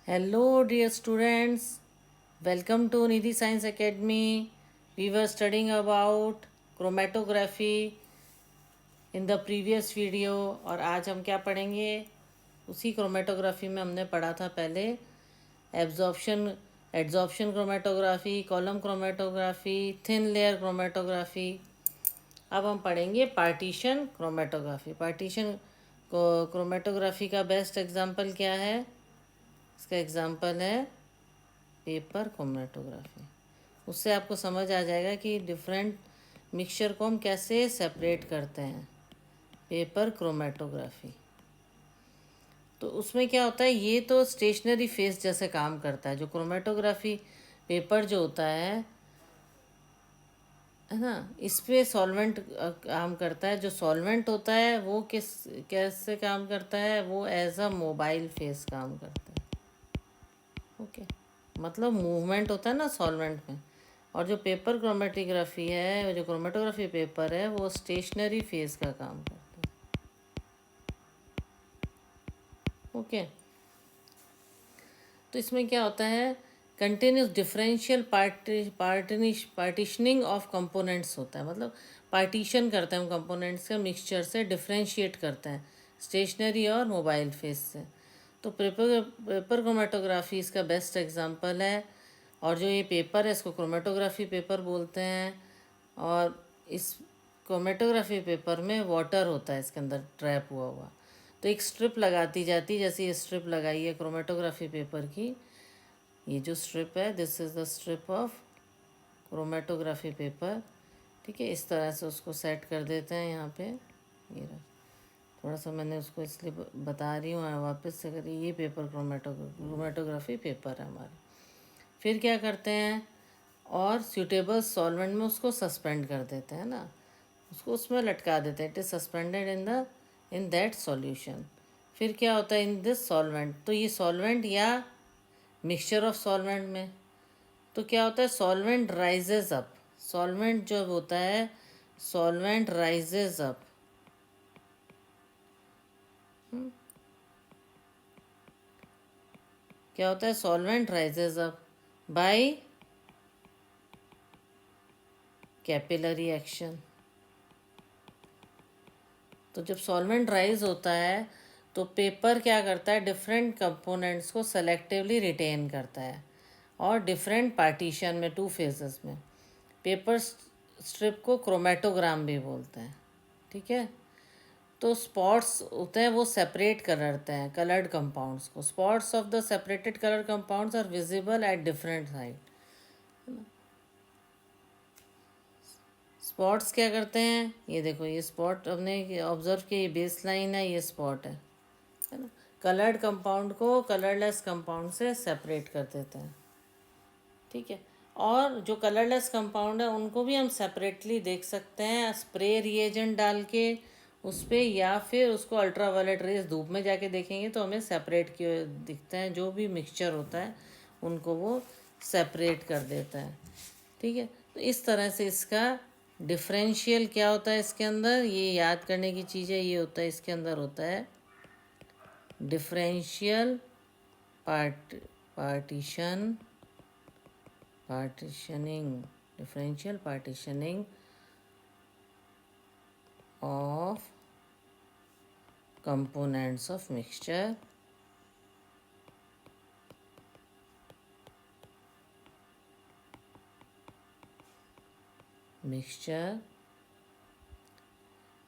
Hello, dear students. Welcome to Nidhi Science Academy. We were studying about chromatography in the previous video और आज हम क्या पढ़ेंगे उसी क्रोमेटोग्राफी में हमने पढ़ा था पहले absorption adsorption chromatography column chromatography thin layer chromatography. अब हम पढ़ेंगे पार्टीशन क्रोमेटोग्राफी। पार्टीशन क्रोमेटोग्राफी का बेस्ट एग्जाम्पल क्या है? इसका एग्जाम्पल है पेपर क्रोमेटोग्राफी। उससे आपको समझ आ जाएगा कि डिफरेंट मिक्सचर को हम कैसे सेपरेट करते हैं। पेपर क्रोमेटोग्राफी तो उसमें क्या होता है, ये तो स्टेशनरी फेस जैसे काम करता है। जो क्रोमेटोग्राफी पेपर जो होता है ना, इस पे सॉल्वेंट काम करता है। जो सॉल्वेंट होता है वो कैसे काम करता है, वो एज अ मोबाइल फेस काम करता है। ओके, मतलब मूवमेंट होता है ना सॉल्वेंट में। और जो पेपर क्रोमेटोग्राफी है, जो क्रोमेटोग्राफी पेपर है, वो स्टेशनरी फेस का काम करता है। ओके, तो इसमें क्या होता है, continuous differential partitioning of components होता है। मतलब पार्टीशन करते हैं हम कंपोनेंट्स के मिक्सचर से, डिफरेंशिएट करते हैं स्टेशनरी और मोबाइल फेस से। तो पेपर क्रोमेटोग्राफी इसका बेस्ट एग्जांपल है। और जो ये पेपर है इसको क्रोमेटोग्राफी पेपर बोलते हैं। और इस क्रोमेटोग्राफी पेपर में वाटर होता है इसके अंदर ट्रैप हुआ हुआ। तो एक स्ट्रिप लगाती जाती, जैसे ये स्ट्रिप लगाई है क्रोमेटोग्राफी पेपर की। ये जो स्ट्रिप है, this is the strip of chromatography paper. ठीक है, इस तरह से उसको सेट कर देते हैं यहाँ पे। ये रहा, थोड़ा सा मैंने उसको इसलिए बता रही हूँ, वापस से करिए। ये पेपर क्रोमेटोग्राफी पेपर है हमारा। फिर क्या करते हैं, और सूटेबल सॉल्वेंट में उसको सस्पेंड कर देते हैं ना, उसको उसमें लटका देते हैं। It is suspended in that solution. फिर क्या होता है, इन दिस सॉल्वेंट। तो ये सॉल्वेंट या मिक्सचर ऑफ सॉल्वेंट में तो क्या होता है, सॉल्वेंट राइजेज अप। सॉल्वेंट जो होता है, सॉल्वेंट राइजेज अप। क्या होता है, solvent rises up by capillary action. तो जब सॉल्वेंट राइज होता है तो पेपर क्या करता है, डिफरेंट कंपोनेंट्स को सेलेक्टिवली रिटेन करता है और डिफरेंट पार्टीशन में, टू फेजेस में। पेपर स्ट्रिप को क्रोमेटोग्राम भी बोलते हैं। ठीक है, तो स्पॉट्स होते हैं वो सेपरेट करते हैं कलर्ड कंपाउंड्स को। Spots of the separated colour compounds are visible at different side. Spots क्या करते हैं, ये देखो, ये स्पॉट हमने ऑब्जर्व किया, ये बेस लाइन है, ये स्पॉट है ना। कलर्ड कंपाउंड को कलरलेस कंपाउंड से सेपरेट कर देते हैं। ठीक है, और जो कलरलेस कंपाउंड है उनको भी हम सेपरेटली देख सकते हैं स्प्रे रिएजेंट डाल के उस पर, या फिर उसको अल्ट्रावायलेट रेज धूप में जाके देखेंगे तो हमें सेपरेट किए दिखते हैं। जो भी मिक्सचर होता है उनको वो सेपरेट कर देता है। ठीक है, तो इस तरह से इसका डिफरेंशियल क्या होता है इसके अंदर, ये याद करने की चीज़ है। ये होता है, इसके अंदर होता है differential partition partitioning differential partitioning of components of mixture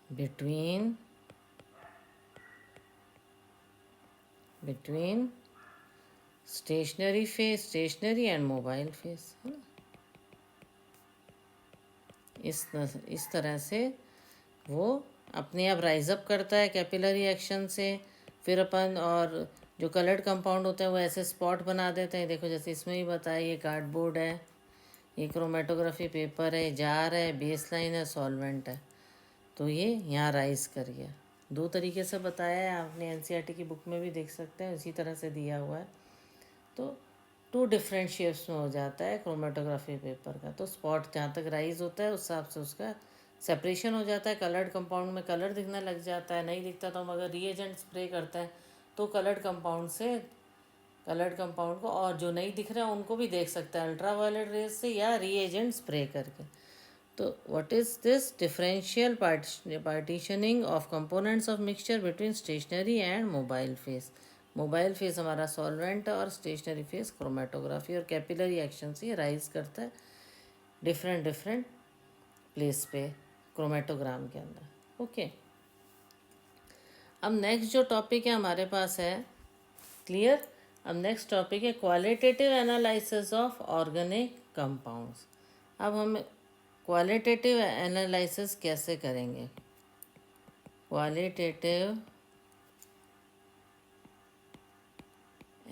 between stationary phase, stationary and mobile phase, है ना। इस तरह से वो अपने आप राइज अप करता है कैपिलरी एक्शन से। फिर अपन, और जो कलर्ड कंपाउंड होते हैं वो ऐसे स्पॉट बना देते हैं। देखो, जैसे इसमें ही बताया, ये कार्डबोर्ड है, ये क्रोमेटोग्राफी पेपर है, जार है, बेस लाइन है, सॉल्वेंट है। तो ये यहाँ राइज कर गया। दो तरीके से बताया है, आपने एनसीईआरटी की बुक में भी देख सकते हैं, इसी तरह से दिया हुआ है। तो टू डिफरेंट शेप्स में हो जाता है क्रोमेटोग्राफी पेपर का। तो स्पॉट जहाँ तक राइज होता है उस हिसाब से उसका सेपरेशन हो जाता है। कलर्ड कंपाउंड में कलर दिखने लग जाता है, नहीं दिखता तो हम अगर रिएजेंट स्प्रे करते हैं तो कलर्ड कंपाउंड से कलर्ड कंपाउंड को, और जो नहीं दिख रहा है उनको भी देख सकता है अल्ट्रावायलेट रेज से या रीएजेंट स्प्रे करके। तो what is this differential partitioning of components of mixture between stationary and mobile phase. Mobile phase हमारा सॉल्वेंट है और स्टेशनरी फेस क्रोमेटोग्राफी और कैपिलरी एक्शन से राइज करता है डिफरेंट डिफरेंट प्लेस पे क्रोमेटोग्राम के अंदर। ओके, अब नेक्स्ट जो टॉपिक है हमारे पास है, क्लियर। अब नेक्स्ट टॉपिक है qualitative analysis of organic compounds. अब हम क्वालिटेटिव एनालिसिस कैसे करेंगे? Qualitative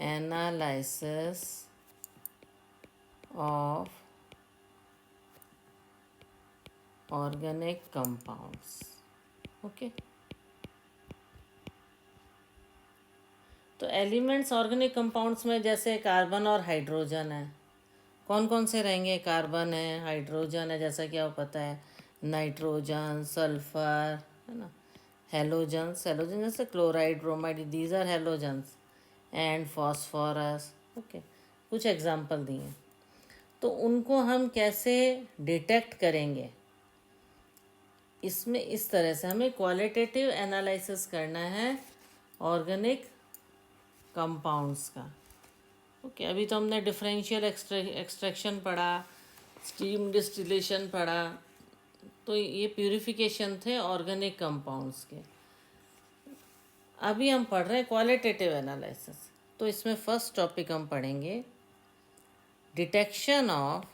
analysis of organic compounds. Okay, तो एलिमेंट्स ऑर्गेनिक कंपाउंड्स में जैसे कार्बन और हाइड्रोजन है, कौन कौन से रहेंगे? कार्बन है, हाइड्रोजन है, जैसा कि आपको पता है, नाइट्रोजन, सल्फर, है ना, हेलोजन्स, हेलोजन जैसे chloride, bromide, these are halogens, and phosphorus. Okay, कुछ एग्जाम्पल दिए। तो उनको हम कैसे डिटेक्ट करेंगे? इसमें इस तरह से हमें क्वालिटेटिव एनालिसिस करना है ऑर्गेनिक कंपाउंड्स का। ओके, अभी तो हमने डिफरेंशियल एक्सट्रैक्शन पढ़ा, स्टीम डिस्टिलेशन पढ़ा, तो ये प्यूरिफिकेशन थे ऑर्गेनिक कंपाउंड्स के। अभी हम पढ़ रहे हैं क्वालिटेटिव एनालिसिस। तो इसमें फर्स्ट टॉपिक हम पढ़ेंगे detection of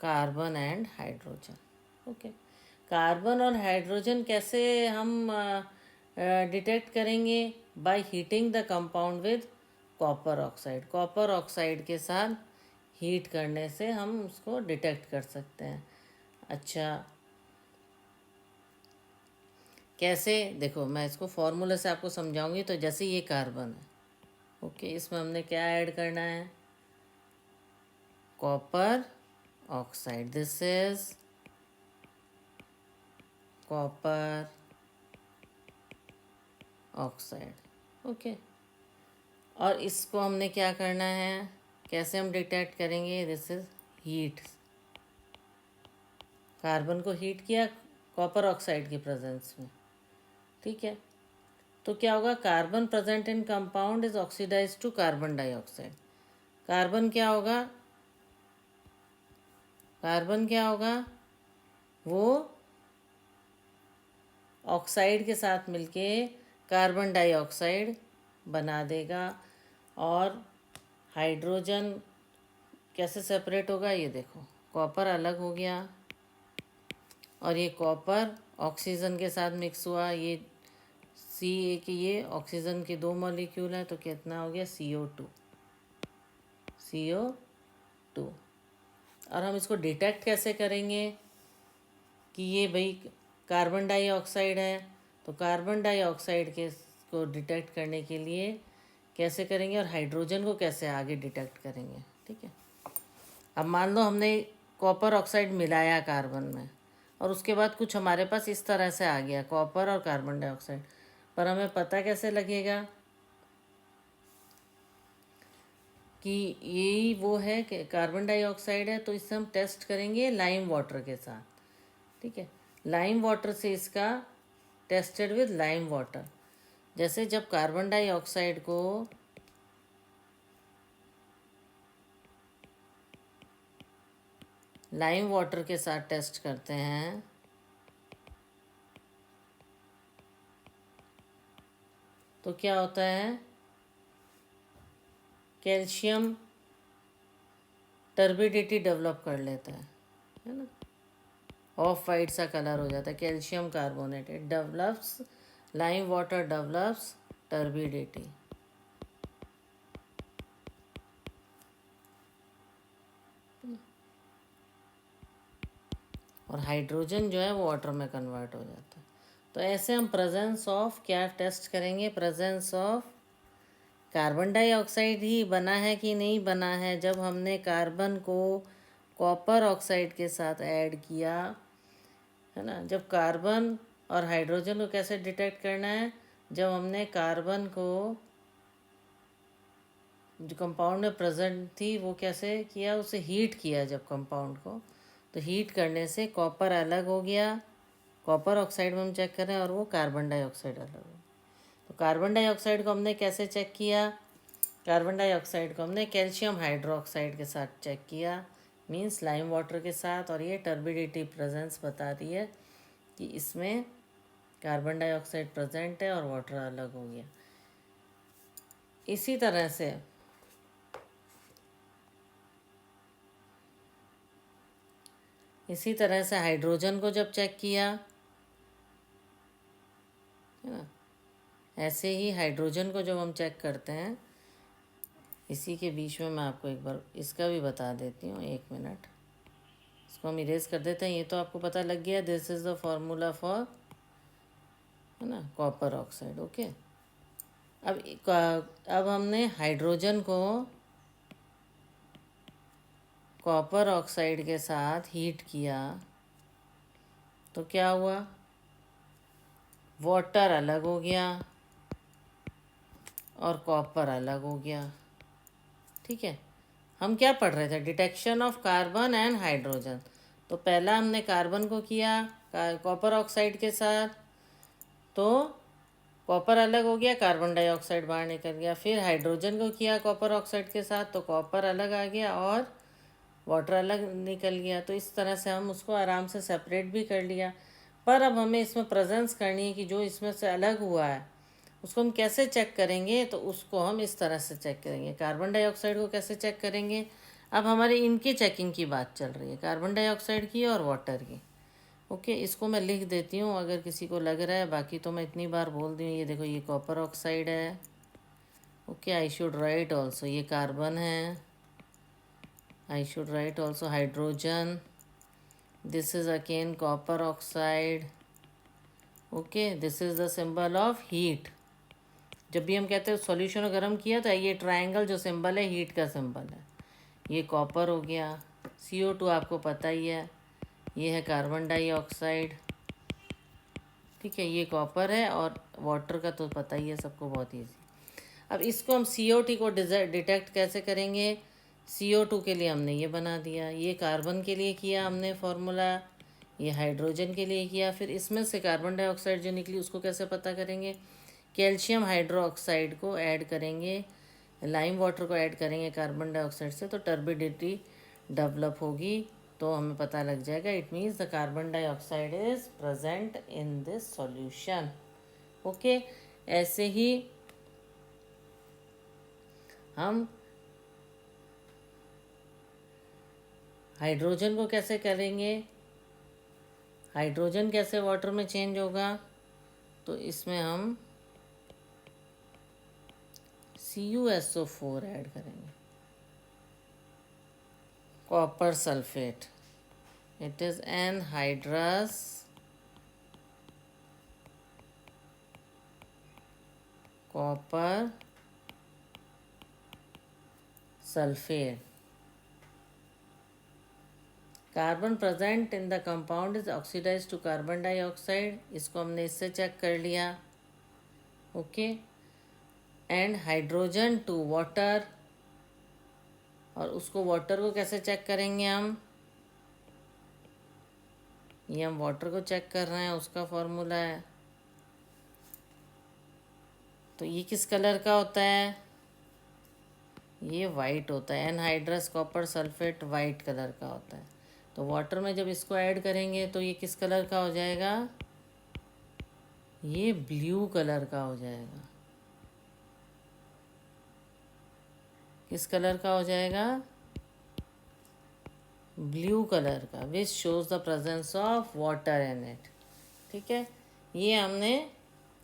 carbon and hydrogen. Okay, carbon और हाइड्रोजन कैसे हम डिटेक्ट करेंगे? By heating the compound with copper oxide. Copper oxide के साथ हीट करने से हम उसको डिटेक्ट कर सकते हैं। अच्छा, कैसे? देखो, मैं इसको फॉर्मूले से आपको समझाऊंगी। तो जैसे ये कार्बन है, ओके, इसमें हमने क्या ऐड करना है? Copper oxide. This is copper oxide. Okay, और इसको हमने क्या करना है? कैसे हम डिटेक्ट करेंगे? This is heat. कार्बन को हीट किया कॉपर ऑक्साइड की प्रेजेंस में, ठीक है। तो क्या होगा? Carbon present in compound is oxidise to carbon dioxide. Carbon क्या होगा? कार्बन क्या होगा? वो ऑक्साइड के साथ मिलके कार्बन डाइऑक्साइड बना देगा। और हाइड्रोजन कैसे सेपरेट होगा? ये देखो, कॉपर अलग हो गया और ये कॉपर ऑक्सीजन के साथ मिक्स हुआ। ये सी के ये ऑक्सीजन के दो मॉलिक्यूल हैं, तो कितना हो गया? CO2। CO2। और हम इसको डिटेक्ट कैसे करेंगे कि ये भाई कार्बन डाइऑक्साइड है? तो कार्बन डाइऑक्साइड के को डिटेक्ट करने के लिए कैसे करेंगे, और हाइड्रोजन को कैसे आगे डिटेक्ट करेंगे? ठीक है, अब मान लो हमने कॉपर ऑक्साइड मिलाया कार्बन में, और उसके बाद कुछ हमारे पास इस तरह से आ गया कॉपर और कार्बन डाइऑक्साइड, पर हमें पता कैसे लगेगा कि यही वो है कि कार्बन डाइऑक्साइड है? तो इससे हम टेस्ट करेंगे लाइम वाटर के साथ, ठीक है। लाइम वाटर से इसका टेस्टेड विद लाइम वाटर। जैसे जब कार्बन डाइऑक्साइड को लाइम वाटर के साथ टेस्ट करते हैं तो क्या होता है? कैल्शियम टर्बिडिटी डेवलप कर लेता है ना, ऑफ वाइट सा कलर हो जाता है। Calcium carbonate, it develops, lime water develops turbidity. और हाइड्रोजन जो है वो वाटर में कन्वर्ट हो जाता है। तो ऐसे हम प्रेजेंस ऑफ क्या टेस्ट करेंगे? प्रेजेंस ऑफ कार्बन डाइऑक्साइड ही बना है कि नहीं बना है। जब हमने कार्बन को कॉपर ऑक्साइड के साथ ऐड किया, है ना, जब कार्बन और हाइड्रोजन को कैसे डिटेक्ट करना है? जब हमने कार्बन को जो कंपाउंड में प्रेजेंट थी वो कैसे किया, उसे हीट किया जब कंपाउंड को, तो हीट करने से कॉपर अलग हो गया, कॉपर ऑक्साइड में हम चेक करें, और वो कार्बन डाइऑक्साइड अलग हो। तो कार्बन डाइऑक्साइड को हमने कैसे चेक किया? कार्बन डाइऑक्साइड को हमने कैल्शियम हाइड्रोक्साइड के साथ चेक किया, मींस लाइम वाटर के साथ, और ये टर्बिडिटी प्रेजेंस बता रही है कि इसमें कार्बन डाइऑक्साइड प्रेजेंट है और वाटर अलग हो गया। इसी तरह से हाइड्रोजन को जब चेक किया, है ना, ऐसे ही हाइड्रोजन को जब हम चेक करते हैं, इसी के बीच में मैं आपको एक बार इसका भी बता देती हूँ, 1 मिनट, इसको हम इरेज कर देते हैं। ये तो आपको पता लग गया, this is the formula for, है ना, कॉपर ऑक्साइड। ओके, अब हमने हाइड्रोजन को कॉपर ऑक्साइड के साथ हीट किया तो क्या हुआ? वाटर अलग हो गया और कॉपर अलग हो गया। ठीक है, हम क्या पढ़ रहे थे? Detection of carbon and hydrogen. तो पहला हमने कार्बन को किया कॉपर ऑक्साइड के साथ, तो कॉपर अलग हो गया, कार्बन डाइऑक्साइड बाहर निकल गया। फिर हाइड्रोजन को किया कॉपर ऑक्साइड के साथ, तो कॉपर अलग आ गया और वाटर अलग निकल गया। तो इस तरह से हम उसको आराम से सेपरेट भी कर लिया। पर अब हमें इसमें प्रेजेंस करनी है कि जो इसमें से अलग हुआ है उसको हम कैसे चेक करेंगे? तो उसको हम इस तरह से चेक करेंगे। कार्बन डाइऑक्साइड को कैसे चेक करेंगे? अब हमारे इनकी चेकिंग की बात चल रही है, कार्बन डाइऑक्साइड की और वाटर की। ओके, इसको मैं लिख देती हूँ अगर किसी को लग रहा है, बाकी तो मैं इतनी बार बोल दी हूँ। ये देखो, ये कॉपर ऑक्साइड है। Okay, I should write also, ये कार्बन है। I should write also hydrogen. This is again copper oxide. Okay, this is the symbol of heat. जब भी हम कहते हैं सॉल्यूशन को गर्म किया, तो ये ट्रायंगल जो सिंबल है हीट का सिंबल है। ये कॉपर हो गया। CO2 आपको पता ही है, ये है कार्बन डाइऑक्साइड। ठीक है, ये कॉपर है, और वाटर का तो पता ही है सबको, बहुत ईजी। अब इसको हम CO2 को डिटेक्ट कैसे करेंगे? CO2 के लिए हमने ये बना दिया, ये कार्बन के लिए किया हमने फॉर्मूला, ये हाइड्रोजन के लिए किया। फिर इसमें से कार्बन डाइऑक्साइड जो निकली उसको कैसे पता करेंगे? कैल्शियम हाइड्रोक्साइड को ऐड करेंगे, लाइम वाटर को ऐड करेंगे कार्बन डाइऑक्साइड से, तो टर्बिडिटी डेवलप होगी। तो हमें पता लग जाएगा, it means the carbon dioxide is present in this solution. Okay, ऐसे ही हम हाइड्रोजन को कैसे करेंगे? हाइड्रोजन कैसे वाटर में चेंज होगा? तो इसमें हम CuSO4 ऐड करेंगे, copper sulphate. It is anhydrous copper sulphate. Carbon present in the compound is oxidise to carbon dioxide. इसको हमने इससे चेक कर लिया। Okay, and hydrogen to water, और उसको वाटर को कैसे चेक करेंगे हम? ये हम वाटर को चेक कर रहे हैं, उसका फॉर्मूला है। तो ये किस कलर का होता है? ये वाइट होता है। Anhydrous copper sulphate white colour का होता है। तो वाटर में जब इसको ऐड करेंगे तो ये किस कलर का हो जाएगा? ये ब्लू कलर का हो जाएगा। किस कलर का हो जाएगा? ब्लू कलर का, विच shows the presence of water in it. ठीक है, ये हमने,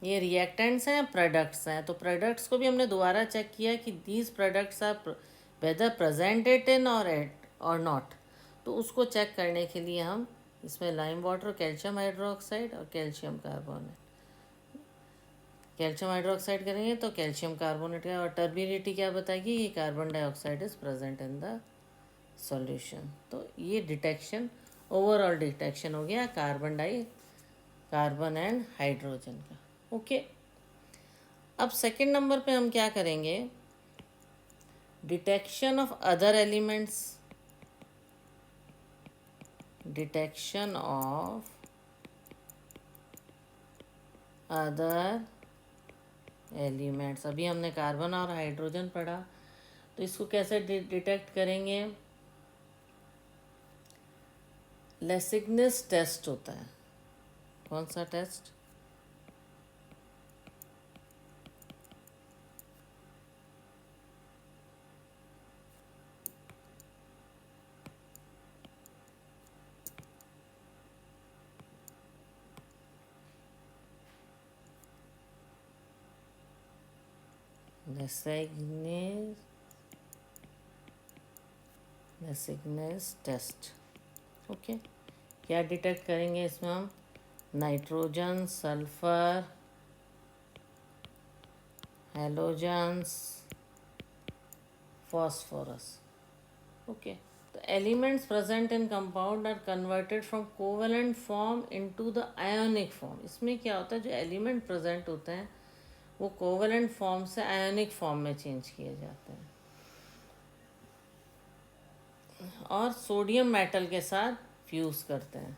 ये रिएक्टेंट्स हैं, प्रोडक्ट्स हैं। तो प्रोडक्ट्स को भी हमने दोबारा चेक किया कि these products are whether presented in और नॉट। तो उसको चेक करने के लिए हम इसमें लाइम वाटर, कैल्शियम हाइड्रोक्साइड और कैल्शियम कार्बोनेट, कैल्शियम हाइड्रोक्साइड करेंगे तो कैल्शियम कार्बोनेट का, और टर्बिडिटी क्या बताएगी? ये carbon dioxide is present in the solution. तो ये डिटेक्शन, ओवरऑल डिटेक्शन हो गया carbon di carbon and hydrogen का। ओके, अब सेकंड नंबर पे हम क्या करेंगे, detection of other elements, detection of other elements. अभी हमने कार्बन और हाइड्रोजन पढ़ा, तो इसको कैसे डिटेक्ट करेंगे, लेसिग्नस टेस्ट होता है। कौन सा टेस्ट, लेसिग्नस टेस्ट। ओके, क्या डिटेक्ट करेंगे इसमें हम, nitrogen, sulphur, halogens, phosphorus. Okay, तो elements present in compound are converted from covalent form into the ionic form. इसमें क्या होता है, जो एलिमेंट प्रेजेंट होते हैं वो कोवेलेंट फॉर्म से आयोनिक फॉर्म में चेंज किए जाते हैं, और सोडियम मेटल के साथ फ्यूज़ करते हैं।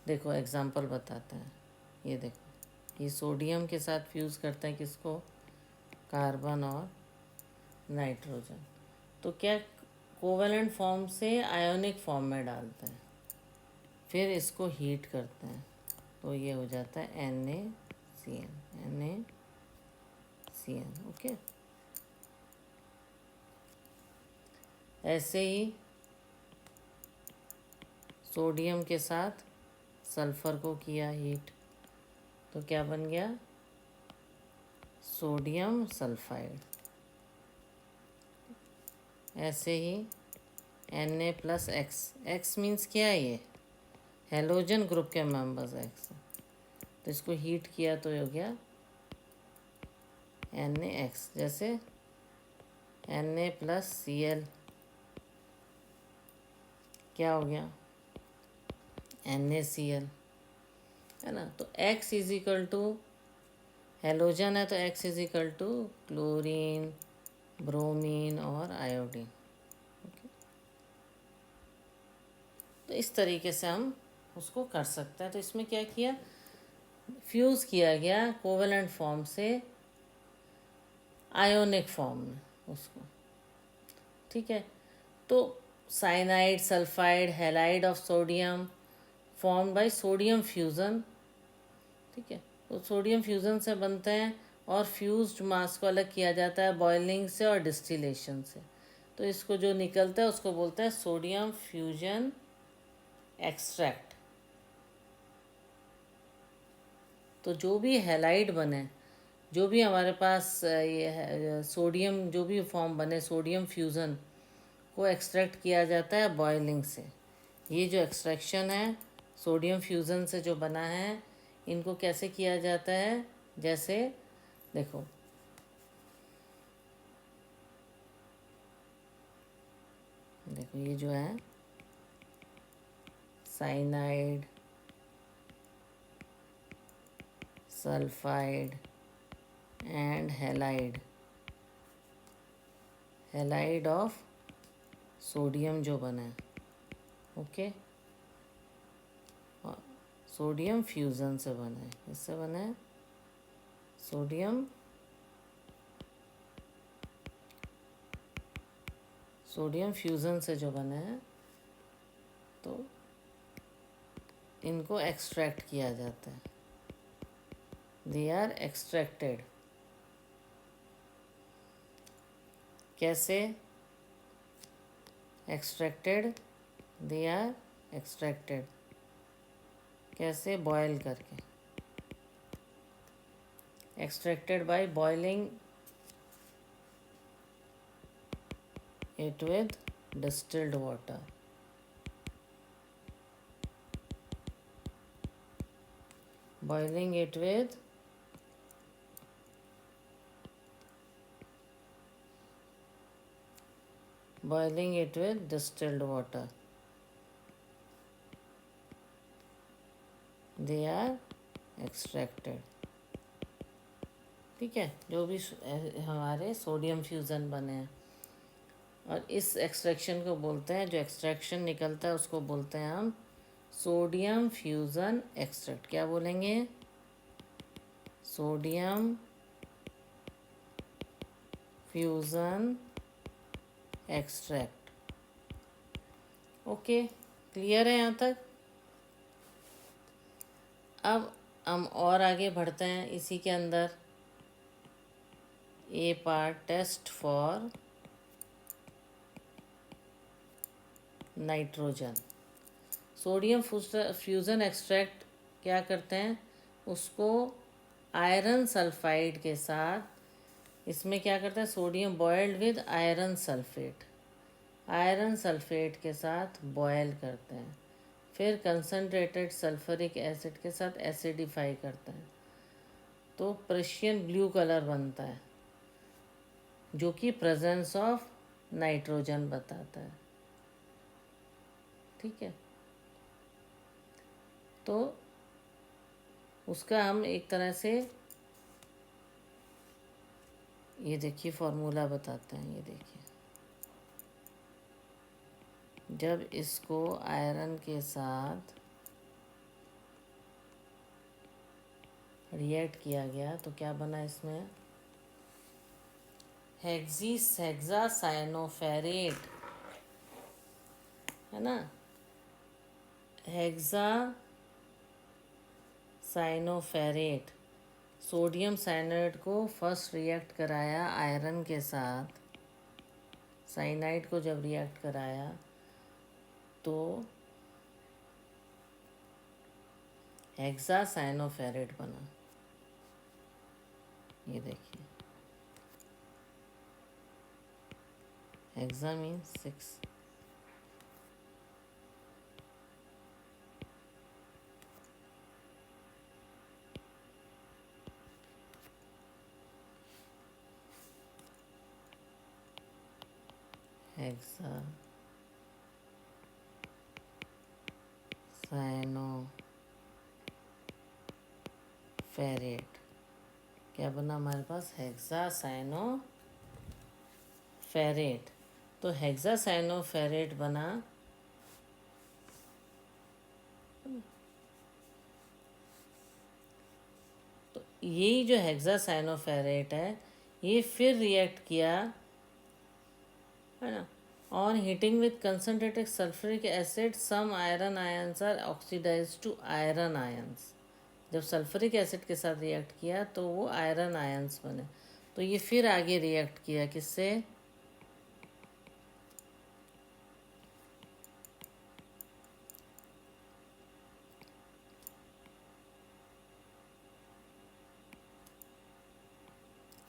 देखो एग्जांपल बताते हैं, ये देखो, ये सोडियम के साथ फ्यूज़ करते हैं किसको, कार्बन और नाइट्रोजन। तो क्या, कोवेलेंट फॉर्म से आयोनिक फॉर्म में डालते हैं, फिर इसको हीट करते हैं, तो ये हो जाता है NaCN। ओके, ऐसे ही सोडियम के साथ सल्फर को किया हीट, तो क्या बन गया, सोडियम सल्फाइड। ऐसे ही Na+X, X मीन्स क्या है, ये हैलोजन ग्रुप के मेंबर्स X, तो इसको हीट किया तो हो गया NaX। जैसे Na+Cl क्या हो गया, NaCl, है ना। तो X is equal to, halogen है तो X is equal to chlorine, bromine और आयोडीन। तो इस तरीके से हम उसको कर सकते हैं। तो इसमें क्या किया, फ्यूज़ किया गया कोवेलेंट फॉर्म से आयोनिक फॉर्म में उसको, ठीक है। तो cyanide, sulphide, halide of sodium form by sodium fusion, ठीक है। तो सोडियम फ्यूज़न से बनते हैं, और फ्यूज्ड मास को अलग किया जाता है बॉइलिंग से और डिस्टिलेशन से। तो इसको जो निकलता है उसको बोलते हैं सोडियम फ्यूजन एक्सट्रैक्ट। तो जो भी हैलाइड बने, जो भी हमारे पास ये सोडियम, जो भी फॉर्म बने सोडियम फ्यूज़न को एक्सट्रैक्ट किया जाता है बॉइलिंग से। ये जो एक्सट्रैक्शन है सोडियम फ्यूज़न से जो बना है, इनको कैसे किया जाता है, जैसे देखो, देखो ये जो है cyanide, sulphide and halide, halide of sodium जो बना है, ओके, सोडियम फ्यूज़न से बना है, इससे बना है सोडियम, सोडियम फ्यूज़न से जो बना है, तो इनको एक्सट्रैक्ट किया जाता है, दे आर एक्सट्रैक्टेड। कैसे एक्सट्रैक्टेड, दे आर एक्सट्रैक्टेड, कैसे, बॉयल करके, extracted by boiling it with distilled water, boiling it with distilled water, they are extracted. ठीक है, जो भी हमारे सोडियम फ्यूज़न बने हैं, और इस एक्सट्रैक्शन को बोलते हैं, जो एक्सट्रैक्शन निकलता है उसको बोलते हैं हम सोडियम फ्यूज़न एक्सट्रैक्ट। क्या बोलेंगे? Sodium fusion extract. Okay, clear है यहाँ तक? अब हम और आगे बढ़ते हैं इसी के अंदर। A part, test for nitrogen. Sodium fusion extract क्या करते हैं, उसको आयरन सल्फाइड के साथ, इसमें क्या करते हैं, sodium boiled with iron sulphate, iron sulphate के साथ बॉयल करते हैं, फिर कंसनट्रेटेड सल्फरिक एसिड के साथ एसिडिफाई करते हैं, तो पर्शियन ब्लू कलर बनता है, जो कि प्रेजेंस ऑफ नाइट्रोजन बताता है। ठीक है, तो उसका हम एक तरह से, ये देखिए फॉर्मूला बताते हैं। ये देखिए, जब इसको आयरन के साथ रिएक्ट किया गया तो क्या बना इसमें, हेक्सासाइनोफेरेट, है ना, हेक्सासाइनोफेरेट। सोडियम साइनाइड को फर्स्ट रिएक्ट कराया आयरन के साथ, साइनाइड को जब रिएक्ट कराया तो हेक्सासाइनोफेरेट बना। ये देखिए, हेक्सा मीन्स 6, हेक्सासाइनोफेरेट। क्या बना हमारे पास, हेक्सासाइनोफेरेट। तो हेक्सासाइनोफेरेट बना, तो यही जो हेक्सासाइनोफेरेट है, ये फिर रिएक्ट किया, है ना, on heating with concentrated sulphuric acid some iron ions are oxidise to iron ions. जब सल्फ्यूरिक एसिड के साथ रिएक्ट किया तो वो आयरन आयंस बने, तो ये फिर आगे रिएक्ट किया किससे,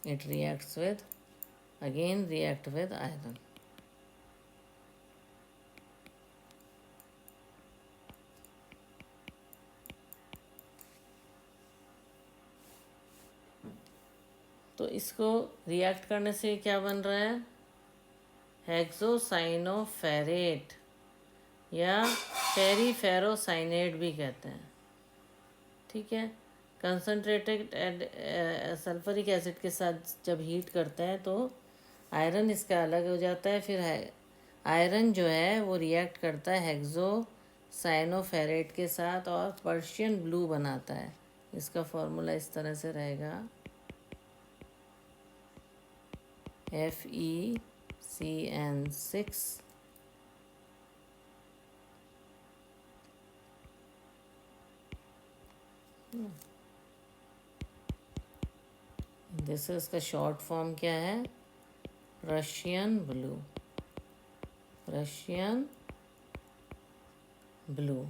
it reacts with, again react with iron। तो इसको रिएक्ट करने से क्या बन रहा है, हेक्सोसाइनोफेरेट या फेरीफेरोसाइनेट भी कहते हैं। ठीक है, कंसनट्रेटेड सल्फरिक एसिड के साथ जब हीट करते हैं तो आयरन इसका अलग हो जाता है, फिर आयरन जो है वो रिएक्ट करता है हेक्सोसाइनोफेरेट के साथ और पर्शियन ब्लू बनाता है। इसका फॉर्मूला इस तरह से रहेगा, FeCN6 दिस इसका शॉर्ट फॉर्म क्या है, रशियन ब्लू, रशियन ब्लू।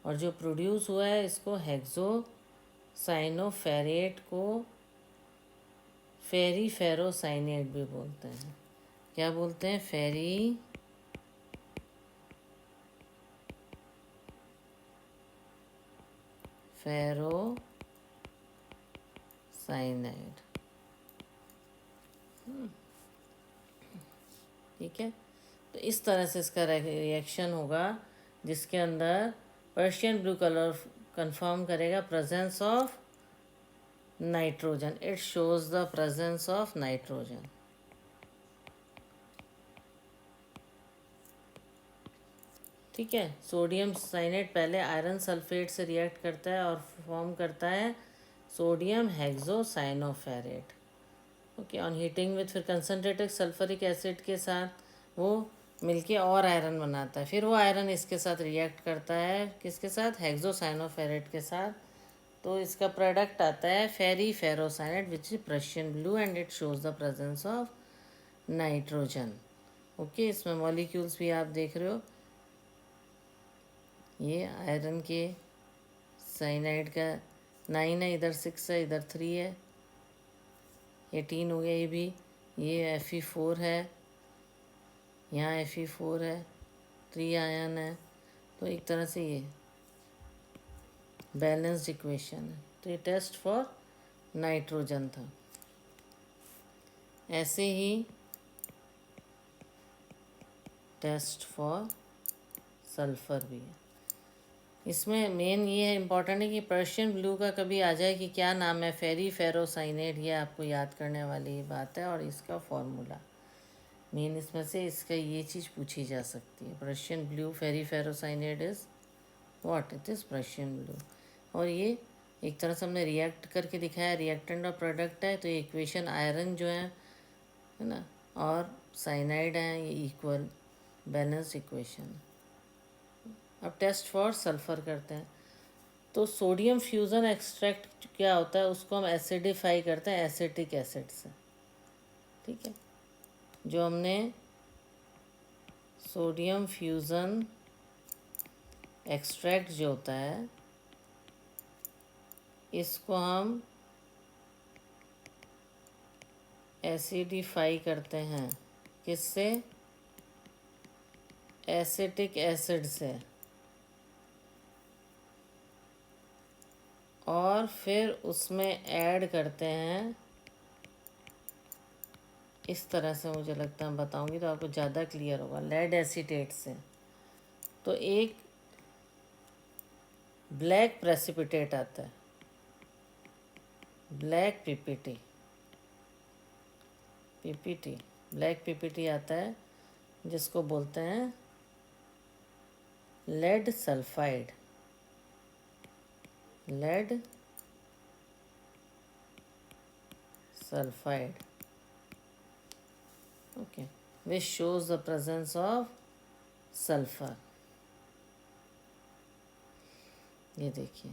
और जो प्रोड्यूस हुआ है इसको हेक्सोसाइनोफेरेट को फेरीफेरोसाइनेट भी बोलते हैं। क्या बोलते हैं, फेरोसाइनाइड। ठीक है, तो इस तरह से इसका रिएक्शन होगा जिसके अंदर पर्शियन ब्लू कलर कंफर्म करेगा presence of nitrogen, it shows the presence of nitrogen. ठीक है, सोडियम साइनेट पहले आयरन सल्फेट से रिएक्ट करता है और फॉर्म करता है sodium hexacyanoferrate. Okay, on heating with फिर कंसनट्रेटेड सल्फरिक एसिड के साथ वो मिलके और आयरन बनाता है, फिर वो आयरन इसके साथ रिएक्ट करता है, किसके साथ, हेक्सोसाइनोफेरेट के साथ। तो इसका प्रोडक्ट आता है ferri ferrocyanate which is Prussian blue and it shows the presence of nitrogen. Okay, इसमें मॉलिक्यूल्स भी आप देख रहे हो, ये आयरन के साइनाइड का 9 है, इधर 6 है, इधर 3 है, ये 3 हो गया, ये भी, ये Fe4 है, यहाँ Fe4 है, 3 आयन है। तो एक तरह से ये बैलेंस्ड इक्वेशन है। तो ये टेस्ट फॉर नाइट्रोजन था। ऐसे ही टेस्ट फॉर सल्फ़र भी है। इसमें मेन ये है, इम्पॉर्टेंट है कि पर्शियन ब्लू का कभी आ जाए कि क्या नाम है, फेरी फेरोसाइनेट, ये आपको याद करने वाली बात है। और इसका फॉर्मूला मेन इसमें से इसका ये चीज़ पूछी जा सकती है, Persian blue ferri ferrocyanate is what, it is Persian blue. और ये एक तरह से हमने रिएक्ट करके दिखाया, रिएक्टेंट और प्रोडक्ट है, तो ये इक्वेशन आयरन जो है ना, और साइनाइड है, ये इक्वल बैलेंस्ड इक्वेशन। अब टेस्ट फॉर सल्फ़र करते हैं। तो सोडियम फ्यूज़न एक्सट्रैक्ट क्या होता है, उसको हम एसिडिफाई करते हैं एसिटिक एसिड से। ठीक है, जो हमने सोडियम फ्यूज़न एक्सट्रैक्ट जो होता है, इसको हम एसिडिफाई करते हैं, किससे, एसिटिक एसिड से। और फिर उसमें ऐड करते हैं, इस तरह से मुझे लगता है बताऊंगी तो आपको ज़्यादा क्लियर होगा, लेड एसीटेट से। तो एक ब्लैक प्रेसिपिटेट आता है, black ppt, ppt black ppt आता है, जिसको बोलते हैं lead sulphide, lead sulphide. Okay, which shows the presence of sulphur. ये देखिए,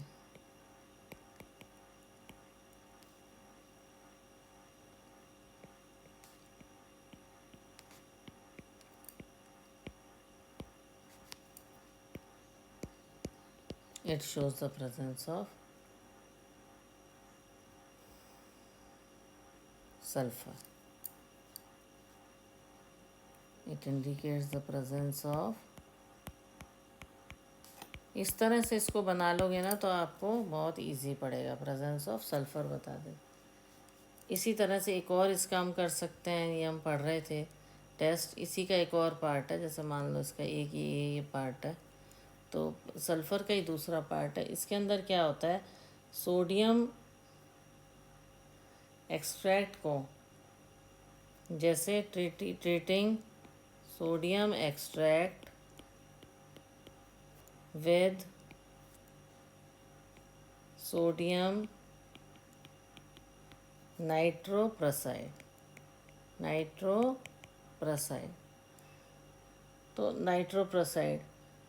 it shows the presence of sulfur, it indicates the presence of। इस तरह से इसको बना लोगे ना तो आपको बहुत इजी पड़ेगा, प्रेजेंस ऑफ सल्फ़र बता दे। इसी तरह से एक और इसका हम कर सकते हैं, ये हम पढ़ रहे थे टेस्ट, इसी का एक और पार्ट है। जैसे मान लो इसका एक ये पार्ट है, तो सल्फ़र का ही दूसरा पार्ट है। इसके अंदर क्या होता है, सोडियम एक्सट्रैक्ट को, जैसे treating sodium extract with sodium nitroprusside, nitroprusside. तो नाइट्रोप्रोसाइड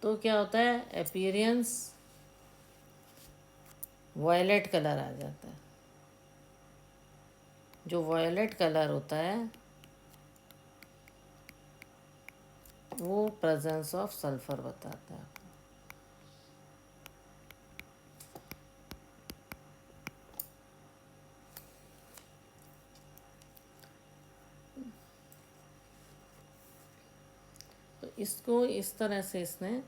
तो क्या होता है, अपीयरेंस वायलेट कलर आ जाता है। जो वायलेट कलर होता है वो प्रेजेंस ऑफ सल्फर बताता है। तो इसको इस तरह से इसने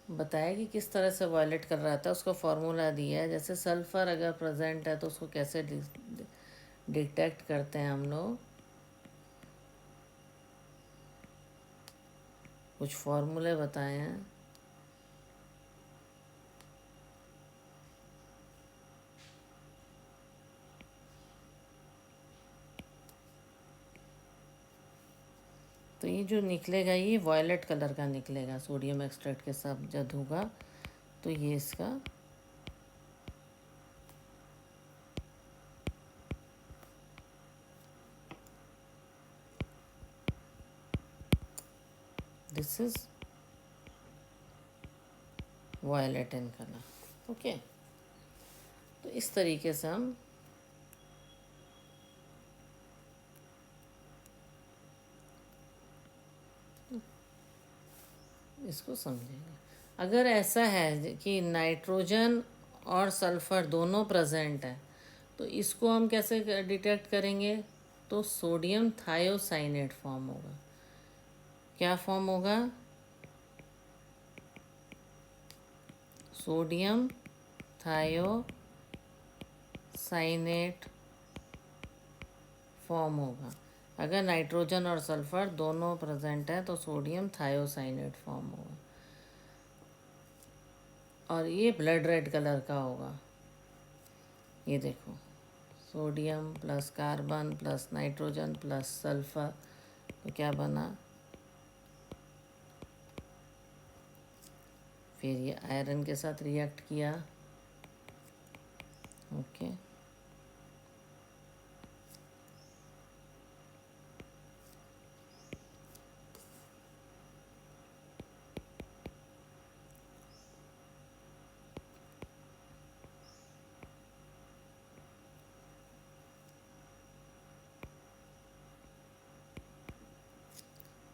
बताया कि किस तरह से वायलेट कर रहा था, उसका फॉर्मूला दिया है। जैसे सल्फ़र अगर प्रेजेंट है तो उसको कैसे डिटेक्ट करते हैं हम लोग, कुछ फॉर्मूले बताए हैं। तो ये जो निकलेगा ये वॉयलेट कलर का निकलेगा सोडियम एक्सट्रैक्ट के साथ जब होगा। तो ये इसका this is violet in colour. Okay, तो इस तरीके से हम इसको समझेंगे। अगर ऐसा है कि नाइट्रोजन और सल्फ़र दोनों प्रेजेंट है तो इसको हम कैसे डिटेक्ट करेंगे? तो सोडियम थायोसाइनेट फॉर्म होगा। क्या फॉर्म होगा? सोडियम थायोसाइनेट फॉर्म होगा। अगर नाइट्रोजन और सल्फ़र दोनों प्रेजेंट है तो सोडियम थायोसाइनेट फॉर्म होगा और ये ब्लड रेड कलर का होगा। ये देखो, sodium plus carbon plus nitrogen plus sulphur, तो क्या बना? फिर ये आयरन के साथ रिएक्ट किया। ओके,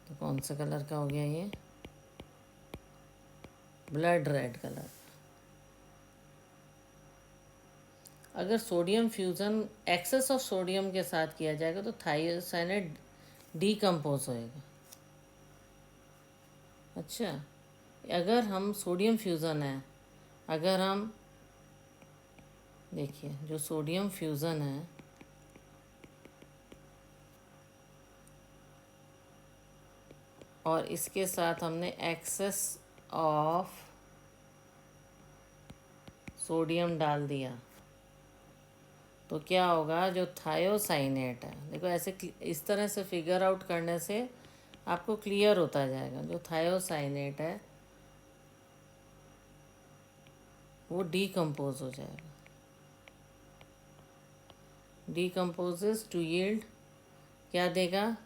तो कौन सा कलर का हो गया ये? Blood red colour. अगर sodium fusion excess of sodium के साथ किया जाएगा तो थायोसाइनेट डीकम्पोज होएगा। अच्छा, अगर हम सोडियम फ्यूज़न है, अगर हम देखिए जो सोडियम फ्यूज़न है और इसके साथ हमने एक्सेस ऑफ सोडियम डाल दिया तो क्या होगा? जो थायोसाइनेट है, देखो ऐसे इस तरह से फिगर आउट करने से आपको क्लियर होता जाएगा। जो थायोसाइनेट है वो डीकम्पोज हो जाएगा। डीकम्पोजेस टू यील्ड क्या देगा?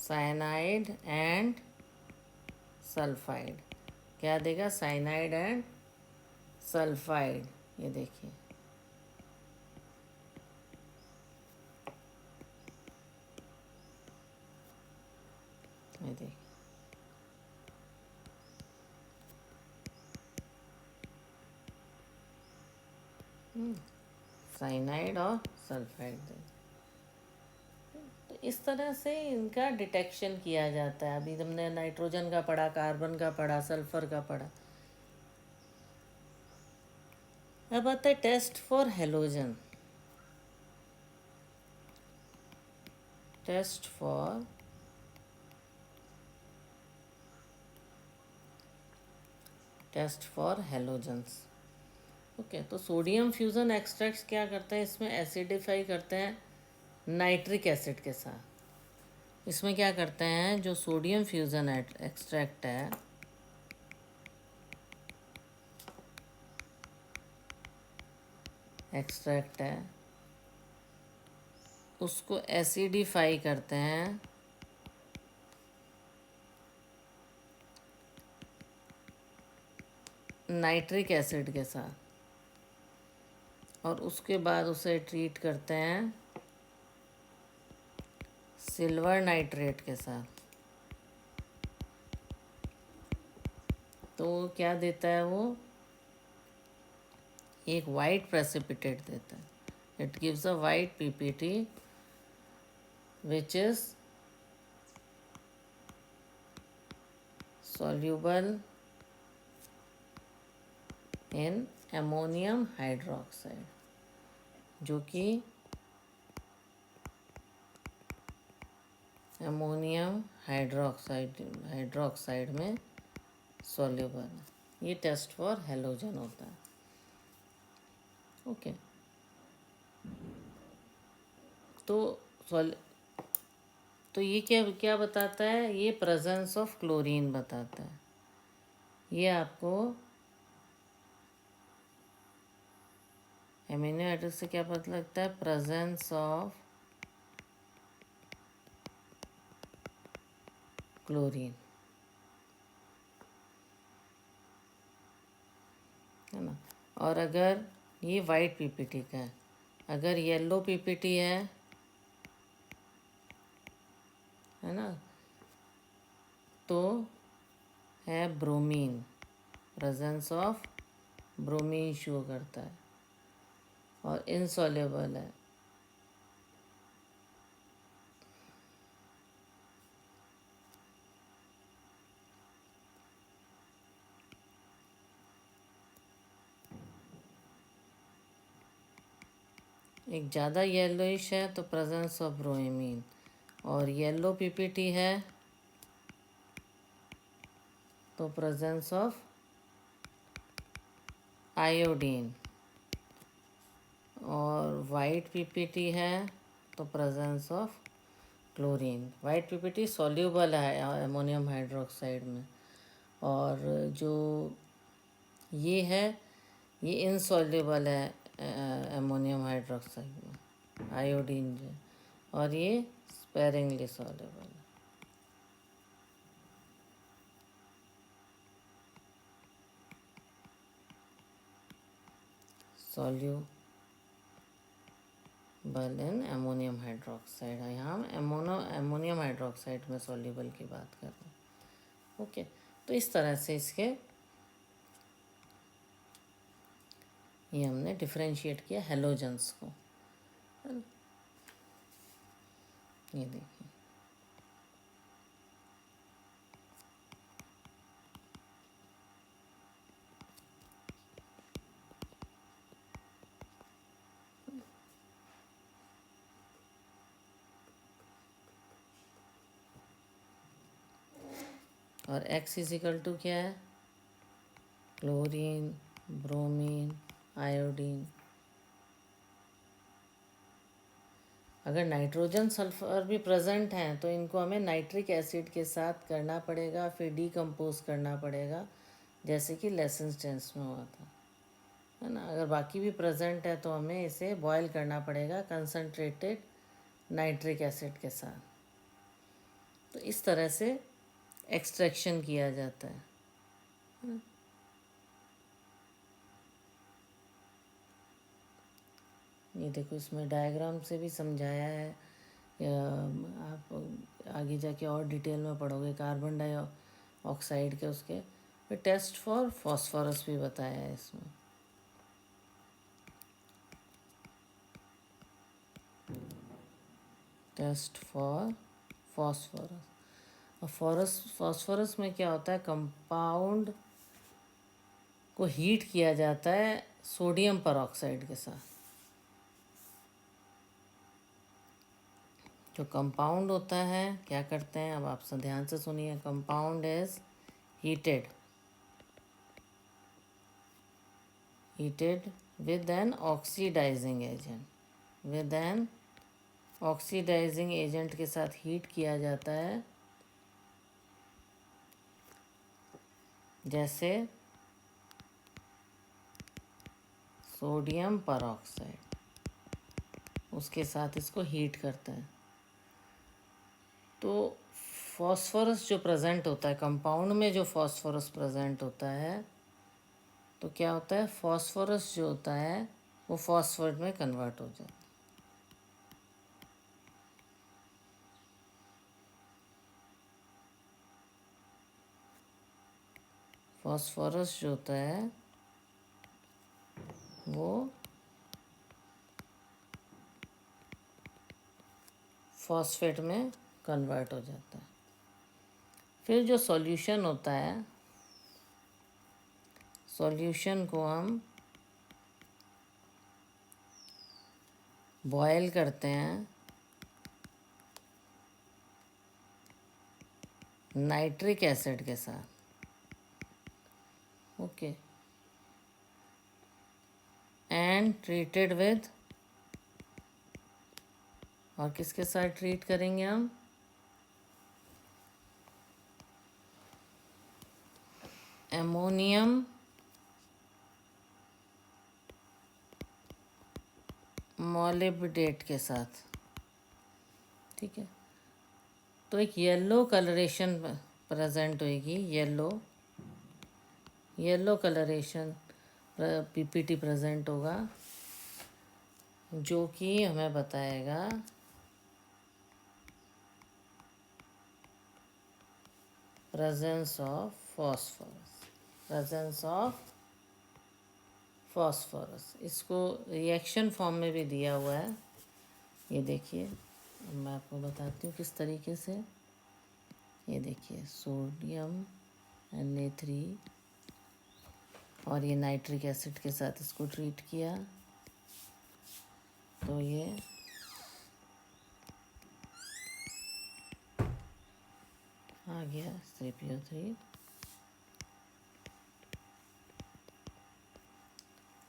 Cyanide and sulphide. क्या देगा? Cyanide and sulphide. ये देखिए, ये देखिए, साइनाइड और सल्फाइड दे। तो इस तरह से इनका डिटेक्शन किया जाता है। अभी तुमने नाइट्रोजन का पढ़ा, कार्बन का पढ़ा, सल्फर का पढ़ा। अब आता है test for halogen. Test for halogens. Okay, तो सोडियम फ्यूज़न एक्सट्रैक्ट्स क्या करते हैं? इसमें एसिडिफाई करते हैं नाइट्रिक एसिड के साथ। इसमें क्या करते हैं? जो सोडियम फ्यूज़न एक्सट्रैक्ट है उसको एसिडिफाई करते हैं नाइट्रिक एसिड के साथ और उसके बाद उसे ट्रीट करते हैं सिल्वर नाइट्रेट के साथ। तो क्या देता है वो? एक वाइट प्रेसिपिटेट देता है। It gives a white PPT which is soluble in ammonium hydroxide, जो कि अमोनियम हाइड्रोक्साइड में सॉल्युबल है। ये टेस्ट फॉर हेलोजन होता है। ओके, तो सॉल तो ये क्या क्या बताता है, ये प्रेजेंस ऑफ क्लोरीन बताता है। ये आपको एमिनो एसिड से क्या पता लगता है, प्रेजेंस ऑफ क्लोरीन, है ना। और अगर ये वाइट पीपीटी का है, अगर येलो पीपीटी है ना, तो है bromine, presence of bromine show करता है और इनसॉल्युबल है। एक ज़्यादा येलोइश है तो प्रेजेंस ऑफ ब्रोमीन, और येलो पीपीटी है तो प्रेजेंस ऑफ आयोडीन, और वाइट पीपीटी है तो presence of chlorine. White PPT soluble है अमोनियम हाइड्रोक्साइड में, और जो ये है ये इनसॉल्युबल है अमोनियम हाइड्रोक्साइड में, आयोडीन जो, और ये स्पेरिंगली सॉल्युबल है। सॉल्यूबल इन अमोनियम हाइड्रोक्साइड है, यहाँ हम अमोनियम हाइड्रोक्साइड में सॉल्यूबल की बात कर रहे हैं। ओके, तो इस तरह से इसके ये हमने डिफरेंशिएट किया हेलोजेंस को, है ना। ये देखिए, और X इजिकल टू क्या है, क्लोरीन, ब्रोमीन, आयोडीन। अगर नाइट्रोजन सल्फर भी प्रेजेंट हैं तो इनको हमें नाइट्रिक एसिड के साथ करना पड़ेगा, फिर डीकम्पोज करना पड़ेगा, जैसे कि लेसन्स टेंस में हुआ था, है ना। अगर बाकी भी प्रेजेंट है तो हमें इसे बॉयल करना पड़ेगा कंसनट्रेटेड नाइट्रिक एसिड के साथ। तो इस तरह से एक्सट्रैक्शन किया जाता है। ये देखो, इसमें डायग्राम से भी समझाया है, आप आगे जाके और डिटेल में पढ़ोगे। कार्बन डाइऑक्साइड के उसके फिर टेस्ट फॉर फॉस्फोरस भी बताया है इसमें। टेस्ट फॉर फॉस्फोरस, और फॉस्फोरस में क्या होता है, कंपाउंड को हीट किया जाता है सोडियम परऑक्साइड के साथ। जो कंपाउंड होता है क्या करते हैं, अब आप ध्यान से सुनिए। Compound is heated with an oxidizing agent, with an oxidizing agent के साथ हीट किया जाता है, जैसे सोडियम परऑक्साइड, उसके साथ इसको हीट करते हैं। तो फॉस्फोरस जो प्रेजेंट होता है कंपाउंड में, जो फॉस्फोरस प्रेजेंट होता है, तो क्या होता है, फॉस्फोरस जो होता है वो फॉस्फेट में कन्वर्ट हो जाता है। फॉस्फोरस जो होता है वो फॉस्फेट में कन्वर्ट हो जाता है। फिर जो सॉल्यूशन होता है, सॉल्यूशन को हम बॉयल करते हैं नाइट्रिक एसिड के साथ। ओके, एंड ट्रीटेड विद और किसके साथ ट्रीट करेंगे हम? एमोनियम मॉलिब्डेट के साथ। ठीक है, तो एक येलो कलरेशन प्रेजेंट होएगी, येलो कलरेशन पीपीटी प्रेजेंट होगा, जो कि हमें बताएगा प्रेजेंस ऑफ फॉस्फोरस। इसको रिएक्शन फॉर्म में भी दिया हुआ है, ये देखिए। अब मैं आपको बताती हूँ किस तरीके से। ये देखिए, सोडियम Na3 और ये नाइट्रिक एसिड के साथ इसको ट्रीट किया, तो ये आ गया CPO3।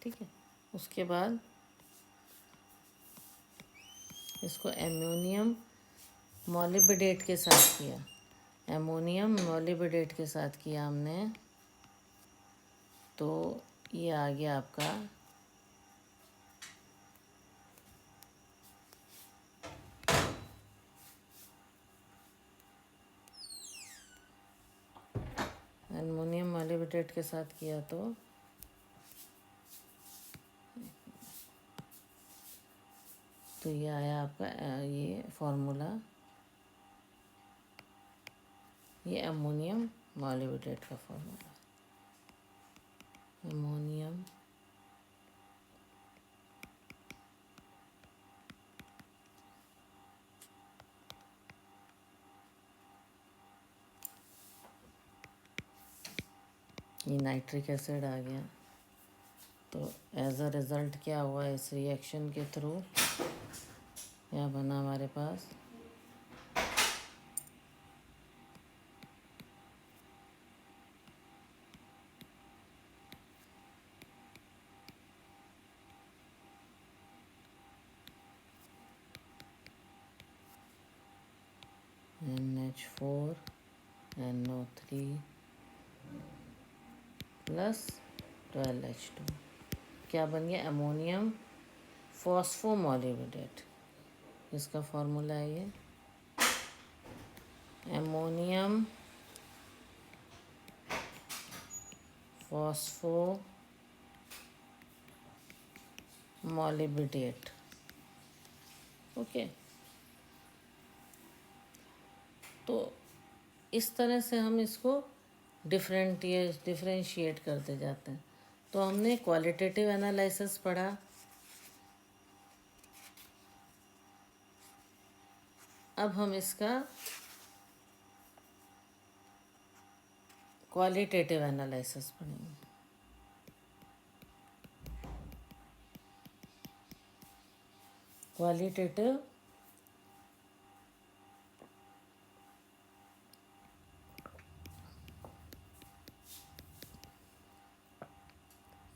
ठीक है, उसके बाद इसको एमोनियम मॉलिब्डेट के साथ किया, हमने, तो ये आ गया आपका एमोनियम मॉलिब्डेट के साथ किया, तो ये आया आपका ये फॉर्मूला, ये अमोनियम मॉलिब्डेट का फॉर्मूला। अमोनियम ये नाइट्रिक एसिड आ गया, तो एज अ रिज़ल्ट क्या हुआ इस रिएक्शन के थ्रू, क्या बना हमारे पास, NH4NO3 प्लस 12H2। क्या बन गया? अमोनियम फॉस्फोमॉलिब्डेट। इसका फॉर्मूला है ये, अमोनियम फॉस्फोमॉलिब्डेट। ओके, तो इस तरह से हम इसको डिफरेंशिएट करते जाते हैं। तो हमने क्वालिटेटिव एनालिसिस पढ़ा, अब हम इसका क्वालिटेटिव एनालिसिस पढ़ेंगे। Qualitative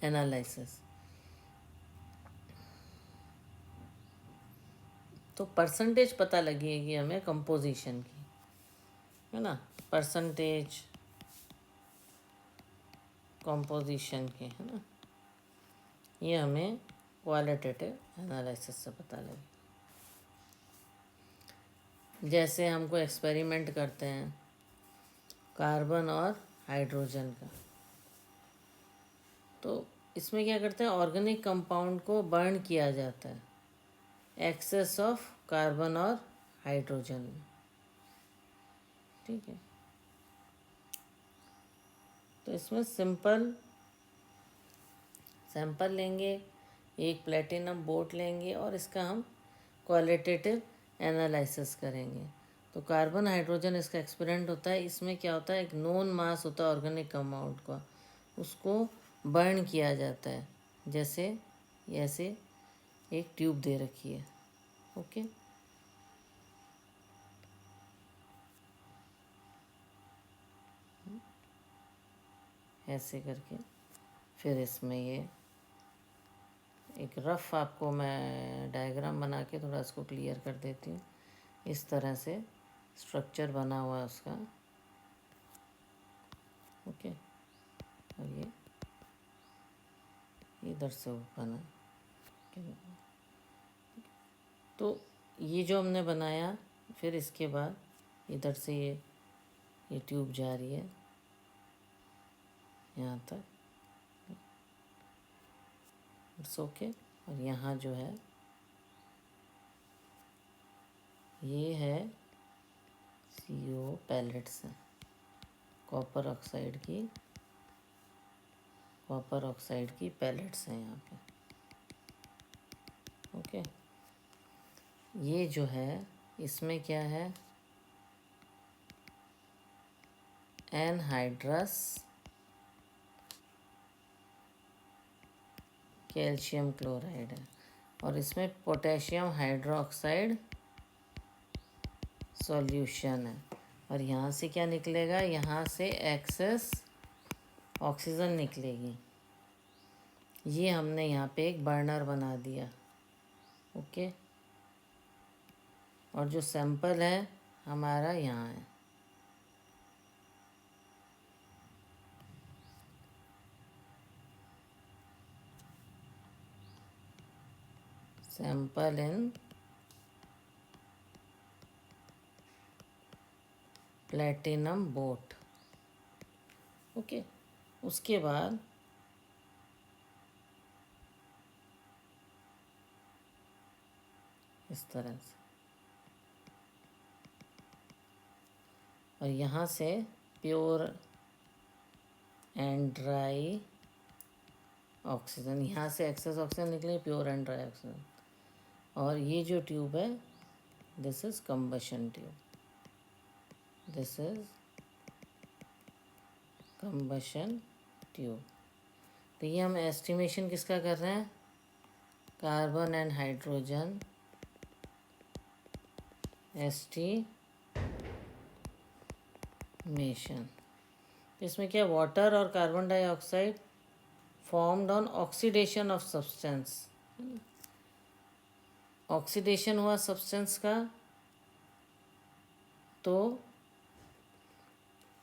analysis. तो परसेंटेज पता लगेगी हमें कंपोजिशन की, है ना, परसेंटेज कंपोजिशन की, है ना, ये हमें क्वालिटेटिव एनालिसिस से पता लगे। जैसे हमको एक्सपेरिमेंट करते हैं कार्बन और हाइड्रोजन का, तो इसमें क्या करते हैं, ऑर्गेनिक कंपाउंड को बर्न किया जाता है एक्सेस ऑफ कार्बन और हाइड्रोजन में। ठीक है, तो इसमें सिंपल सैंपल लेंगे, एक प्लेटिनम बोट लेंगे और इसका हम क्वालिटेटिव एनालिसिस करेंगे। तो कार्बन हाइड्रोजन इसका एक्सपेरिमेंट होता है। इसमें क्या होता है, एक नोन मास होता है ऑर्गेनिक कंपाउंड का, उसको बर्न किया जाता है। जैसे ऐसे एक ट्यूब दे रखी है, ओके, ऐसे करके फिर इसमें ये एक रफ आपको मैं डायग्राम बना के थोड़ा इसको क्लियर कर देती हूँ। इस तरह से स्ट्रक्चर बना हुआ है उसका। ओके, और ये इधर से ओपन है। तो ये जो हमने बनाया, फिर इसके बाद इधर से ये ट्यूब जा रही है यहाँ तक, इट्स ओके। और यहाँ जो है ये है CO पैलेट्स हैं, कॉपर ऑक्साइड की पैलेट्स हैं यहाँ पे। ओके, ये जो है इसमें क्या है, एनहाइड्रस कैल्शियम क्लोराइड है, और इसमें पोटेशियम हाइड्रोक्साइड सॉल्यूशन है। और यहाँ से क्या निकलेगा, यहाँ से एक्सेस ऑक्सीजन निकलेगी। ये हमने यहाँ पे एक बर्नर बना दिया। ओके, और जो सैंपल है हमारा यहाँ है। सैंपल इन प्लेटिनम बोट। ओके, उसके बाद इस तरह से, और यहाँ से प्योर एंड ड्राई ऑक्सीजन, यहाँ से एक्सेस ऑक्सीजन निकले, प्योर एंड ड्राई ऑक्सीजन। और ये जो ट्यूब है, this is combustion tube, this is combustion tube. तो ये हम एस्टिमेशन किसका कर रहे हैं, कार्बन एंड हाइड्रोजन एस्टिमेशन। तो इसमें क्या, वाटर और carbon dioxide formed on oxidation of substance, oxidation हुआ सब्सटेंस का, तो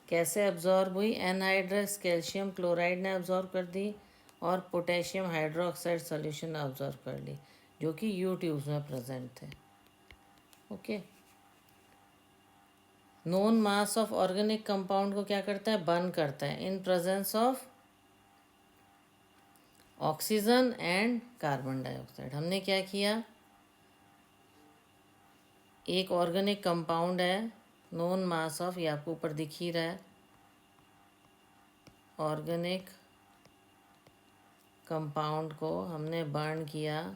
कैसे एब्जॉर्ब हुई, एनहाइड्रस कैल्शियम क्लोराइड ने एब्जॉर्ब कर दी, और पोटेशियम हाइड्रोक्साइड सॉल्यूशन ने एब्जॉर्ब कर ली, जो कि यू ट्यूब्स में प्रेजेंट थे। Okay, known mass of organic compound को क्या करता है, बर्न करता है in presence of oxygen and carbon dioxide. हमने क्या किया, एक ऑर्गेनिक कंपाउंड है, नोन मास ऑफ, ये आपको ऊपर दिख ही रहा है, ऑर्गेनिक कंपाउंड को हमने बर्न किया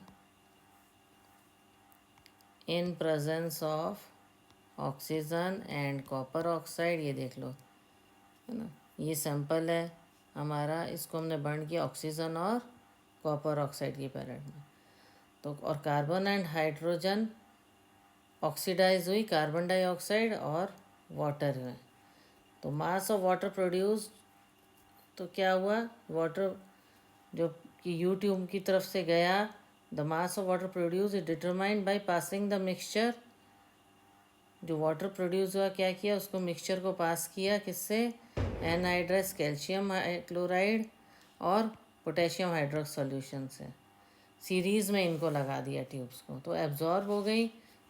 in presence of oxygen and copper oxide. ये देख लो, है ना, ये सैंपल है हमारा, इसको हमने बर्न किया ऑक्सीजन और कॉपर ऑक्साइड की पैलेट में। तो और कार्बन एंड हाइड्रोजन ऑक्सीडाइज हुई कार्बन डाइऑक्साइड और वाटर में। तो मास ऑफ वाटर प्रोड्यूस, तो क्या हुआ, वाटर जो कि यू ट्यूब की तरफ से गया, the mass of water produce is determined by passing the mixture. जो वाटर प्रोड्यूस हुआ, क्या किया, उसको मिक्सचर को पास किया, किससे, एनहाइड्रस कैल्शियम क्लोराइड और पोटेशियम हाइड्रोक्स सॉल्यूशन से, सीरीज़ में इनको लगा दिया ट्यूब्स को, तो एब्जॉर्ब हो गई,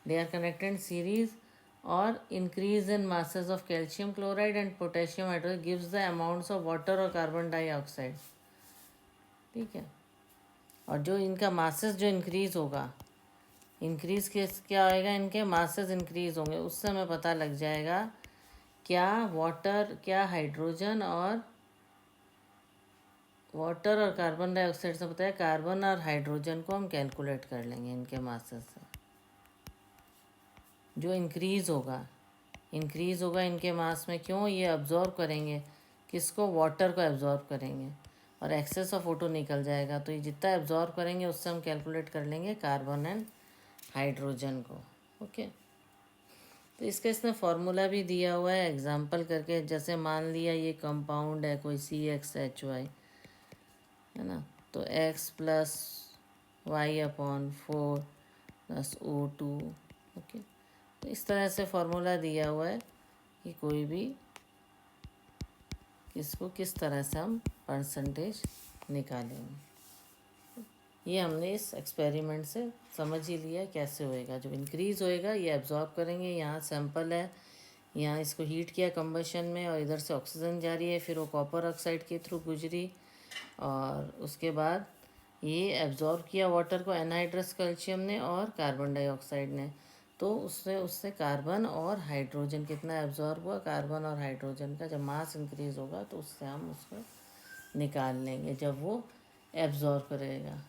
दे आर कनेक्टेड सीरीज। और increase in masses of calcium chloride and potassium hydroxide gives the amounts of water और कार्बन डाइऑक्साइड। ठीक है, और जो इनका मासेस जो इंक्रीज होगा, इंक्रीज क्या होएगा, इनके मासेस इंक्रीज होंगे, उससे हमें पता लग जाएगा क्या वाटर, क्या हाइड्रोजन और कार्बन डाइऑक्साइड से पता है, कार्बन और हाइड्रोजन को हम कैलकुलेट कर लेंगे इनके मासेस से। जो इंक्रीज होगा इनके मास में, क्यों, ये अब्जॉर्ब करेंगे किसको, वाटर को एब्जॉर्ब करेंगे, और एक्सेस ऑफ फोटो निकल जाएगा। तो ये जितना एब्जॉर्ब करेंगे उससे हम कैलकुलेट कर लेंगे कार्बन एंड हाइड्रोजन को। ओके, तो इसका इसने फार्मूला भी दिया हुआ है एग्जांपल करके। जैसे मान लिया ये कंपाउंड है कोई CXHY, है ना, तो X plus y/4 plus O2। Okay, तो इस तरह से फॉर्मूला दिया हुआ है कि कोई भी इसको किस तरह से हम परसेंटेज निकालेंगे। ये हमने इस एक्सपेरिमेंट से समझ ही लिया कैसे होएगा। जब इंक्रीज़ होएगा ये एब्जॉर्ब करेंगे, यहाँ सैंपल है, यहाँ इसको हीट किया कंबशन में और इधर से ऑक्सीजन जा रही है, फिर वो कॉपर ऑक्साइड के थ्रू गुजरी और उसके बाद ये एब्जॉर्ब किया वाटर को एनहाइड्रस कैल्शियम ने और कार्बन डाइऑक्साइड ने। तो उससे उससे कार्बन और हाइड्रोजन कितना एब्जॉर्ब हुआ, कार्बन और हाइड्रोजन का जब मास इंक्रीज़ होगा तो उससे हम उसको निकाल लेंगे जब वो एब्जॉर्ब करेगा।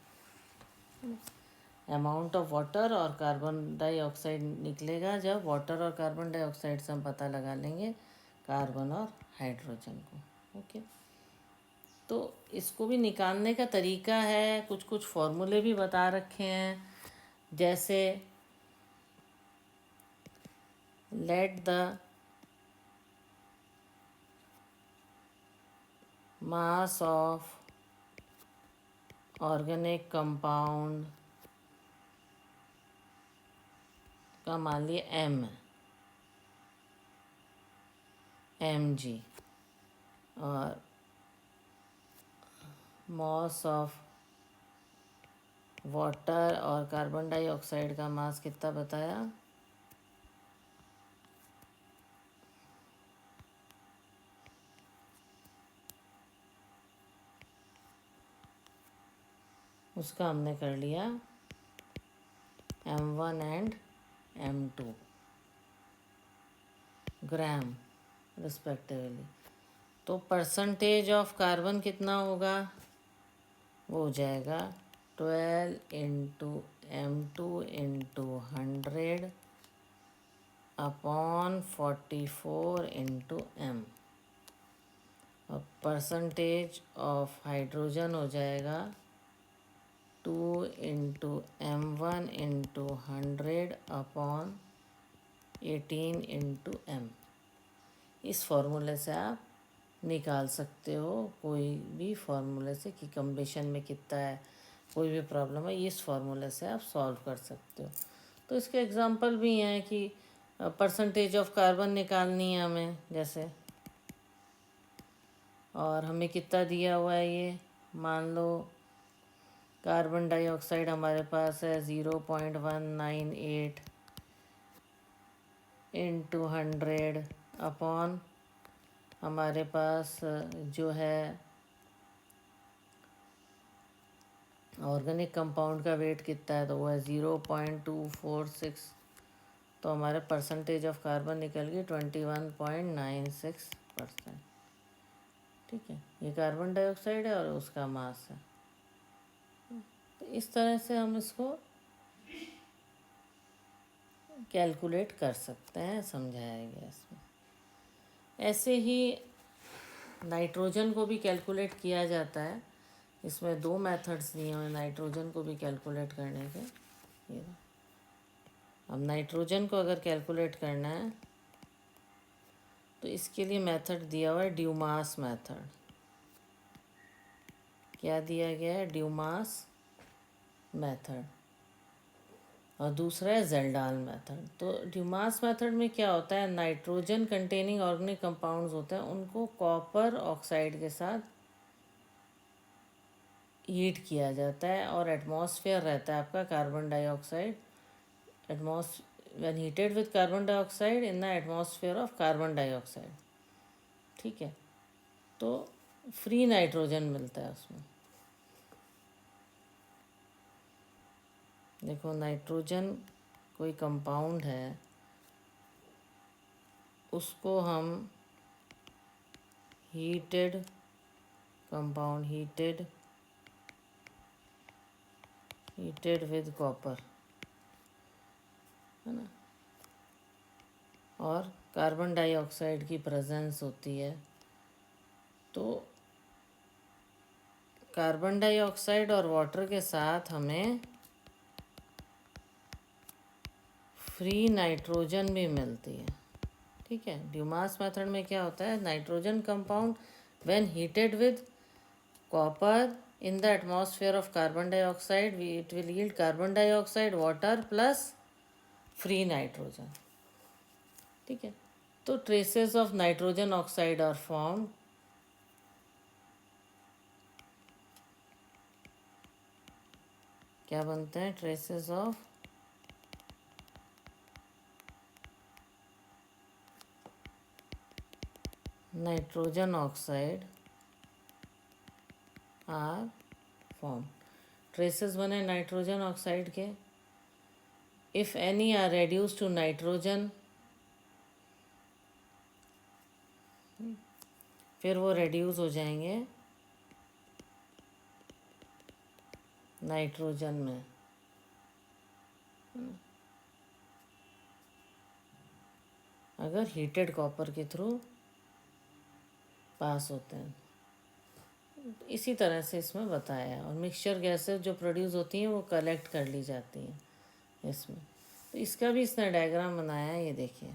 अमाउंट ऑफ वाटर और कार्बन डाइऑक्साइड निकलेगा जब वाटर और कार्बन डाइऑक्साइड से हम पता लगा लेंगे कार्बन और हाइड्रोजन को। ओके, तो इसको भी निकालने का तरीका है, कुछ कुछ फॉर्मूले भी बता रखे हैं, जैसे let the mass of organic compound का मान लिया mg और मॉस ऑफ वाटर और कार्बन डाइऑक्साइड का मास कितना बताया, उसका हमने कर लिया m1 and m2 gram respectively. तो परसेंटेज ऑफ कार्बन कितना होगा, वो हो जाएगा 12 into m2 into 100 upon 44 into m। और परसेंटेज ऑफ हाइड्रोजन हो जाएगा 2 into m1 into 100 upon 18 into m। इस फॉर्मूले से आप निकाल सकते हो कोई भी फॉर्मूले से कि कम्बिशन में कितना है, कोई भी प्रॉब्लम है इस फॉर्मूले से आप सॉल्व कर सकते हो। तो इसके एग्जांपल भी हैं कि परसेंटेज ऑफ कार्बन निकालनी है हमें जैसे, और हमें कितना दिया हुआ है ये, मान लो कार्बन डाइऑक्साइड हमारे पास है 0.198 इंटू 100 अपॉन हमारे पास जो है ऑर्गेनिक कंपाउंड का वेट कितना है, तो वो है 0.246। तो हमारे परसेंटेज ऑफ कार्बन निकल गई 21.96%। ठीक है, ये कार्बन डाइऑक्साइड है और उसका मास है। तो इस तरह से हम इसको कैलकुलेट कर सकते हैं, समझाया गया इसमें। ऐसे ही नाइट्रोजन को भी कैलकुलेट किया जाता है। इसमें दो मेथड्स दिए हुए हैं नाइट्रोजन को भी कैलकुलेट करने के। ये अब नाइट्रोजन को अगर कैलकुलेट करना है तो इसके लिए मेथड दिया हुआ है ड्यूमास मेथड। क्या दिया गया है, ड्यूमास मेथड, और दूसरा है ज़ेल्डाल मेथड। तो ड्यूमास मेथड में क्या होता है, नाइट्रोजन कंटेनिंग ऑर्गेनिक कंपाउंड्स होते हैं, उनको कॉपर ऑक्साइड के साथ हीट किया जाता है और एटमॉस्फेयर रहता है आपका carbon dioxide, when heated with carbon dioxide in the atmosphere of carbon dioxide. ठीक है, तो फ्री नाइट्रोजन मिलता है उसमें। देखो नाइट्रोजन कोई कंपाउंड है, उसको हम heated compound heated with copper है ना, और कार्बन डाइऑक्साइड की प्रेजेंस होती है। तो कार्बन डाइऑक्साइड और वाटर के साथ हमें फ्री नाइट्रोजन भी मिलती है। ठीक है, ड्यूमास मेथड में क्या होता है, nitrogen compound when heated with copper in the atmosphere of carbon dioxide, it will yield carbon dioxide, water plus free nitrogen. ठीक है, तो traces of nitrogen oxide are formed. क्या बनते हैं? traces of nitrogen oxide are formed. traces बने nitrogen oxide के. if any are reduced to nitrogen, फिर वो रेड्यूस हो जाएंगे नाइट्रोजन में. अगर हीटेड कॉपर के थ्रू पास होते हैं. इसी तरह से इसमें बताया. और मिक्सचर गैसेस जो प्रोड्यूस होती हैं वो कलेक्ट कर ली जाती हैं इसमें. तो इसका भी इसने डायग्राम बनाया है, ये देखिए.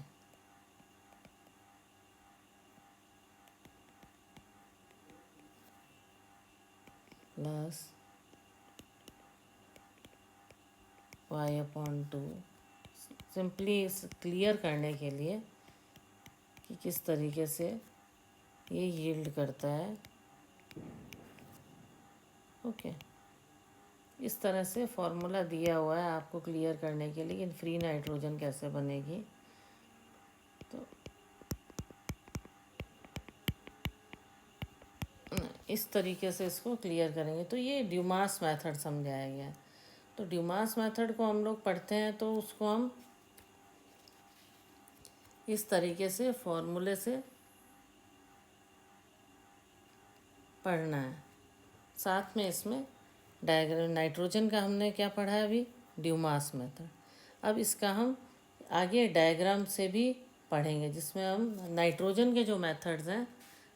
Plus y/2. सिंपली क्लियर करने के लिए कि किस तरीके से ये यील्ड करता है. ओके, इस तरह से फॉर्मूला दिया हुआ है आपको क्लियर करने के लिए कि फ्री नाइट्रोजन कैसे बनेगी. तो इस तरीके से इसको क्लियर करेंगे. तो ये ड्यूमास मेथड समझाया गया है. तो ड्यूमास मेथड को हम लोग पढ़ते हैं तो उसको हम इस तरीके से फॉर्मूले से पढ़ना है. साथ में इसमें डायग्राम नाइट्रोजन का हमने क्या पढ़ा है अभी? Dumas method. अब इसका हम आगे डायग्राम से भी पढ़ेंगे जिसमें हम नाइट्रोजन के जो मेथड्स हैं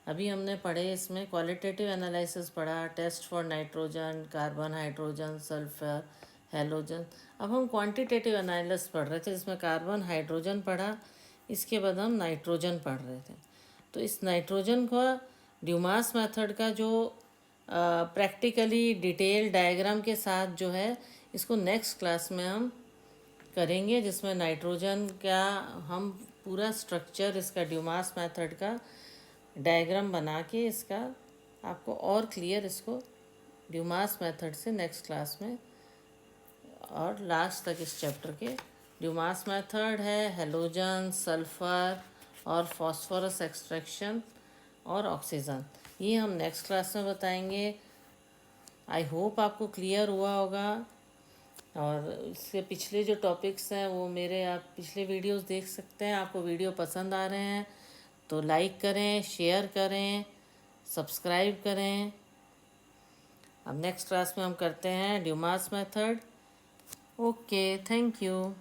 अभी हमने पढ़े. इसमें क्वालिटेटिव एनालिसिस पढ़ा, test for nitrogen, carbon, hydrogen, sulphur, halogen. अब हम क्वांटिटेटिव एनालिसिस पढ़ रहे थे जिसमें कार्बन, हाइड्रोजन पढ़ा. इसके बाद हम नाइट्रोजन पढ़ रहे थे. तो इस नाइट्रोजन का ड्यूमास मेथड का जो प्रैक्टिकली डिटेल डायग्राम के साथ जो है इसको नेक्स्ट क्लास में हम करेंगे जिसमें नाइट्रोजन का हम पूरा स्ट्रक्चर इसका ड्यूमास मेथड का डायग्राम बना के इसका आपको और क्लियर इसको ड्यूमास मेथड से नेक्स्ट क्लास में और लास्ट तक इस चैप्टर के ड्यूमास मेथड है, हेलोजन, सल्फर और फॉस्फोरस एक्सट्रैक्शन और ऑक्सीजन. ये हम नेक्स्ट क्लास में बताएंगे. आई होप आपको क्लियर हुआ होगा. और इससे पिछले जो टॉपिक्स हैं वो मेरे आप पिछले वीडियोस देख सकते हैं. आपको वीडियो पसंद आ रहे हैं तो लाइक करें, शेयर करें, सब्सक्राइब करें. अब नेक्स्ट क्लास में हम करते हैं Dumas method. Okay, thank you.